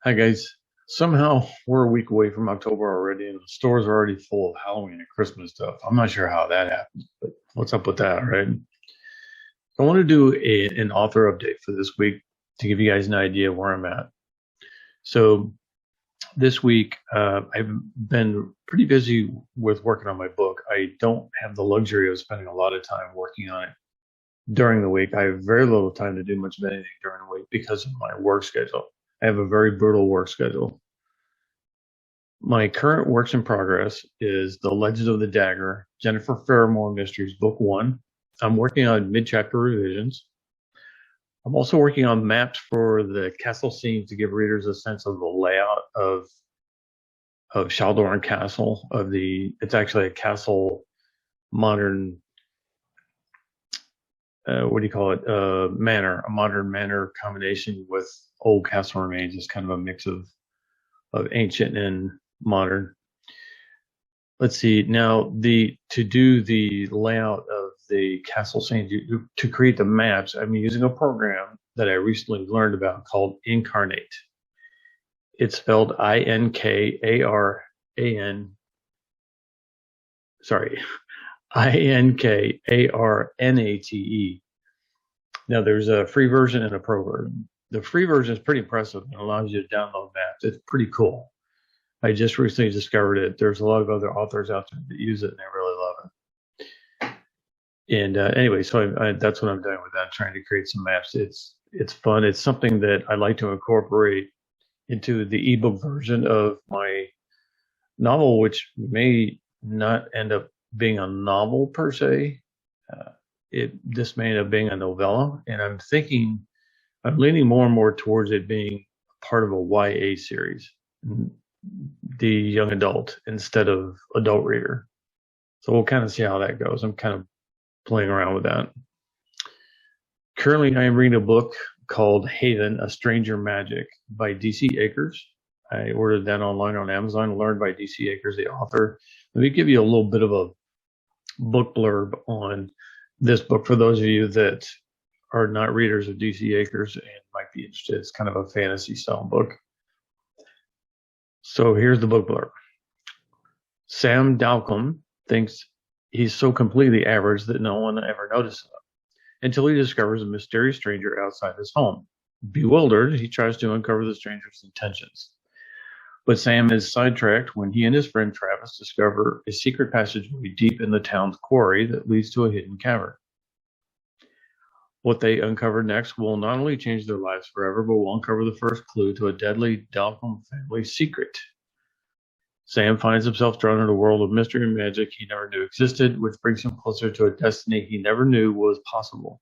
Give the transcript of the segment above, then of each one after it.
Hi guys. Somehow we're a week away from October already, and the stores are already full of Halloween and Christmas stuff. I'm not sure how that happened, but what's up with that, right? I want to do an author update for this week to give you guys an idea of where I'm at. So this week, I've been pretty busy with working on my book. I don't have the luxury of spending a lot of time working on it during the week. I have very little time to do much of anything during the week because of my work schedule. I have a very brutal work schedule. My current works in progress is The Legend of the Dagger, Jennifer Ferimore Mysteries, Book One. I'm working on mid-chapter revisions. I'm also working on maps for the castle scenes to give readers a sense of the layout of Shaldorn Castle. It's actually a castle, modern. What do you call it? Manor, a modern manor combination with old castle remains. It's kind of a mix of ancient and modern. Let's see now to do the layout of the castle scenes, to create the maps. I'm using a program that I recently learned about called Inkarnate. It's spelled Inkarn. Sorry, Inkarnate. Now there's a free version and a pro version. The free version is pretty impressive and allows you to download maps. It's pretty cool. I just recently discovered it. There's a lot of other authors out there that use it, and I really love it. And anyway, so that's what I'm doing with that, trying to create some maps. It's fun. It's something that I like to incorporate into the ebook version of my novel, which may not end up being a novel per se. This may end up being a novella, and I'm leaning more and more towards it being part of a YA series, the young adult instead of adult reader. So we'll kind of see how that goes. I'm kind of playing around with that. Currently, I am reading a book called Haven, A Stranger Magic by DC Akers. I ordered that online on Amazon, learned by DC Akers, the author. Let me give you a little bit of a book blurb on this book for those of you that are not readers of DC Akers and might be interested. It's kind of a fantasy style book. So here's the book blurb. Sam Dalcombe thinks he's so completely average that no one ever notices him until he discovers a mysterious stranger outside his home. Bewildered, he tries to uncover the stranger's intentions. But Sam is sidetracked when he and his friend Travis discover a secret passageway deep in the town's quarry that leads to a hidden cavern. What they uncover next will not only change their lives forever, but will uncover the first clue to a deadly Dalcombe family secret. Sam finds himself drawn into a world of mystery and magic he never knew existed, which brings him closer to a destiny he never knew was possible.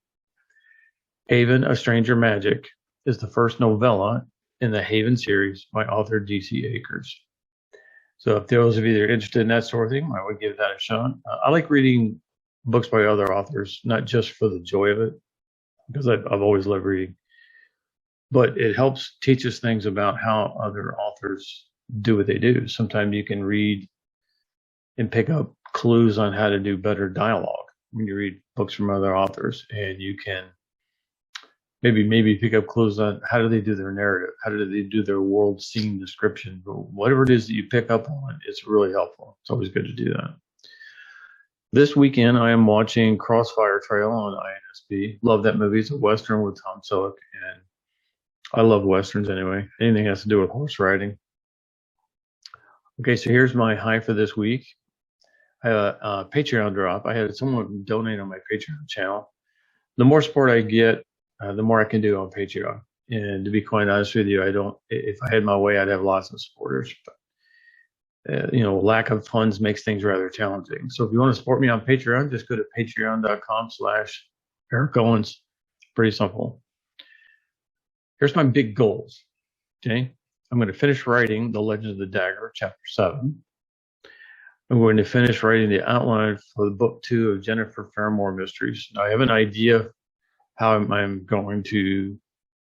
Haven, A Stranger Magic is the first novella in the Haven series by author DC Akers. So if those of you that are interested in that sort of thing, I would give that a shot. I like reading books by other authors, not just for the joy of it, because I've always loved reading, but it helps teach us things about how other authors do what they do. Sometimes you can read and pick up clues on how to do better dialogue when you read books from other authors, and you can maybe pick up clues on how do they do their narrative, how do they do their world scene description. But whatever it is that you pick up on, it's really helpful. It's always good to do that. This weekend, I am watching Crossfire Trail on INSB. Love that movie. It's a Western with Tom Selleck, and I love Westerns anyway. Anything has to do with horse riding. Okay, so here's my high for this week. I had a Patreon drop. I had someone donate on my Patreon channel. The more support I get, the more I can do on Patreon. And to be quite honest with you, if I had my way, I'd have lots of supporters. But, lack of funds makes things rather challenging. So if you want to support me on Patreon, just go to patreon.com/Eric Owens. Pretty simple. Here's my big goals. Okay. I'm going to finish writing The Legend of the Dagger, Chapter 7. I'm going to finish writing the outline for the Book 2 of Jennifer Ferimore Mysteries. Now, I have an idea how I'm going to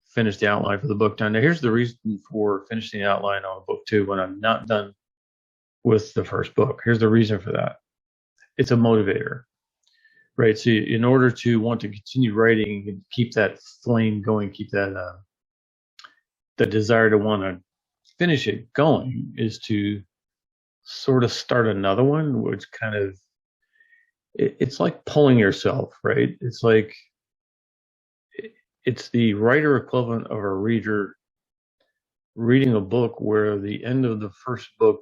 finish the outline for the book. Now, here's the reason for finishing the outline on Book 2 when I'm not done with the first book. Here's the reason for that. It's a motivator, right? So in order to want to continue writing and keep that flame going, keep that the desire to want to finish it going is to sort of start another one, which kind of, it's like pulling yourself, right? It's like, it's the writer equivalent of a reader reading a book where the end of the first book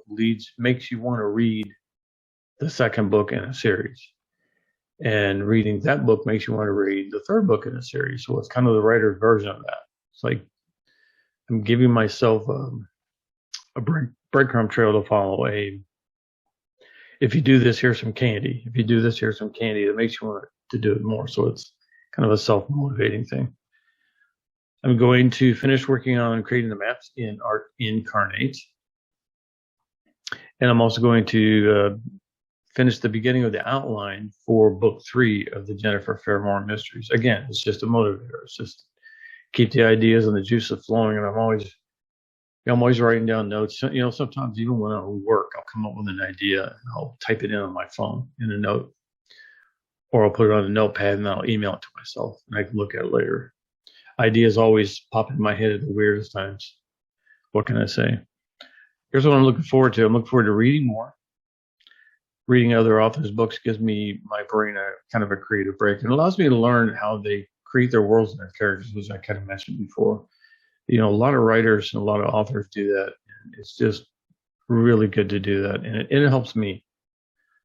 makes you want to read the second book in a series. And reading that book makes you want to read the third book in a series. So it's kind of the writer's version of that. It's like I'm giving myself a breadcrumb trail to follow. If you do this, here's some candy. If you do this, here's some candy. That makes you want to do it more. So it's kind of a self-motivating thing. I'm going to finish working on creating the maps in Inkarnate. And I'm also going to finish the beginning of the outline for book 3 of the Jennifer Ferimore mysteries. Again, it's just a motivator. It's just keep the ideas and the juices flowing. And I'm always writing down notes. You know, sometimes even when I work, I'll come up with an idea and I'll type it in on my phone in a note, or I'll put it on a notepad and I'll email it to myself and I can look at it later. Ideas always pop in my head at the weirdest times. What can I say? Here's what I'm looking forward to. I'm looking forward to reading more. Reading other authors' books gives my brain a kind of a creative break. It allows me to learn how they create their worlds and their characters, which I kind of mentioned before. You know, a lot of writers and a lot of authors do that. And it's just really good to do that. And it helps me.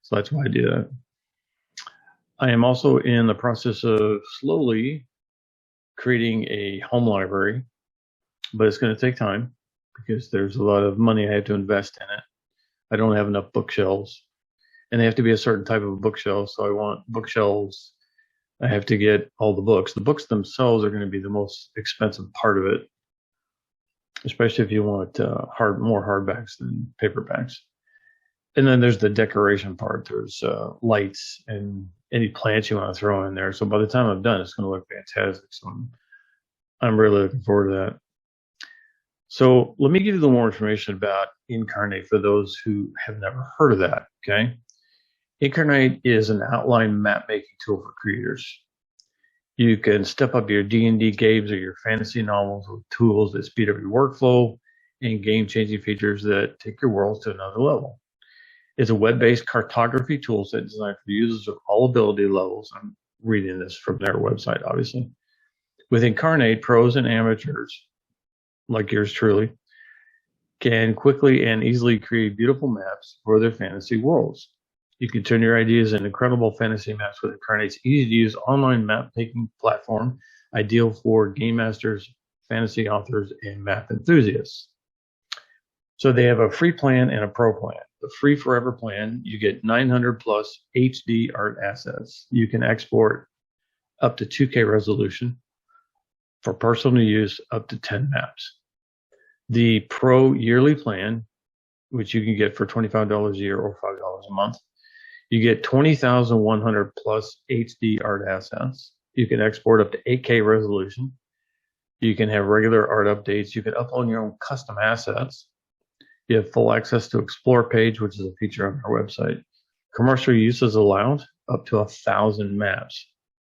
So that's why I do that. I am also in the process of slowly creating a home library, but it's going to take time because there's a lot of money I have to invest in it. I don't have enough bookshelves, and they have to be a certain type of bookshelf. So I want bookshelves. I have to get all the books. The books themselves are going to be the most expensive part of it, especially if you want more hardbacks than paperbacks. And then there's the decoration part. There's lights and any plants you want to throw in there. So by the time I'm done, it's going to look fantastic. So I'm really looking forward to that. So let me give you a little more information about Inkarnate for those who have never heard of that, okay? Inkarnate is an outline map-making tool for creators. You can step up your D&D games or your fantasy novels with tools that speed up your workflow and game-changing features that take your worlds to another level. It's a web-based cartography toolset designed for users of all ability levels. I'm reading this from their website, obviously. With Inkarnate, pros and amateurs, like yours truly, can quickly and easily create beautiful maps for their fantasy worlds. You can turn your ideas into incredible fantasy maps with Inkarnate's easy-to-use online map-making platform, ideal for game masters, fantasy authors, and map enthusiasts. So they have a free plan and a pro plan. The free forever plan, you get 900 plus HD art assets. You can export up to 2K resolution for personal use up to 10 maps. The pro yearly plan, which you can get for $25 a year or $5 a month, you get 20,100 plus HD art assets. You can export up to 8K resolution. You can have regular art updates. You can upload your own custom assets. You have full access to Explore page, which is a feature on our website. Commercial use is allowed up to 1,000 maps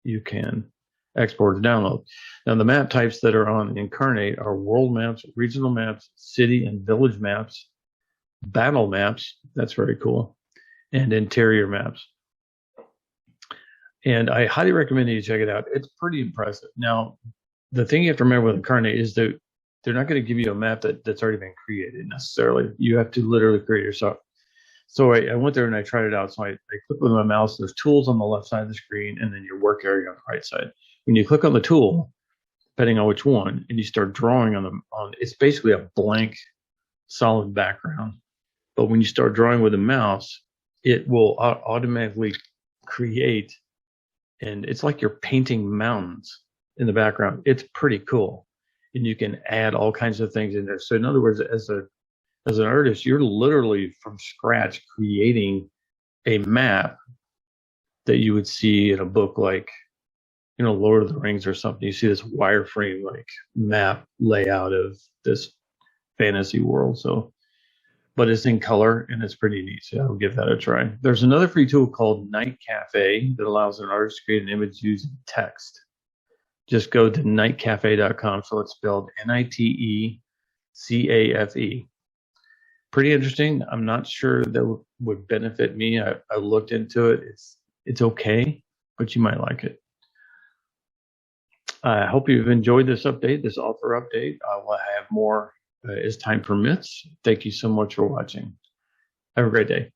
you can export and download. Now, the map types that are on Inkarnate are world maps, regional maps, city and village maps, battle maps, that's very cool, and interior maps. And I highly recommend you check it out. It's pretty impressive. Now, the thing you have to remember with Inkarnate is that they're not going to give you a map that's already been created necessarily. You have to literally create yourself. So I went there and I tried it out. So I clicked with my mouse. There's tools on the left side of the screen and then your work area on the right side. When you click on the tool, depending on which one, and you start drawing on it's basically a blank solid background. But when you start drawing with the mouse, it will automatically create, and it's like you're painting mountains in the background. It's pretty cool. And you can add all kinds of things in there. So in other words, as an artist, you're literally from scratch creating a map that you would see in a book like, you know, Lord of the Rings or something. You see this wireframe like map layout of this fantasy world. So, but it's in color and it's pretty neat. So I'll give that a try. There's another free tool called NightCafe that allows an artist to create an image using text. Just go to nightcafe.com. So it's spelled NITE CAFE. Pretty interesting. I'm not sure that would benefit me. I looked into it. It's okay, but you might like it. I hope you've enjoyed this update, this author update. I will have more as time permits. Thank you so much for watching. Have a great day.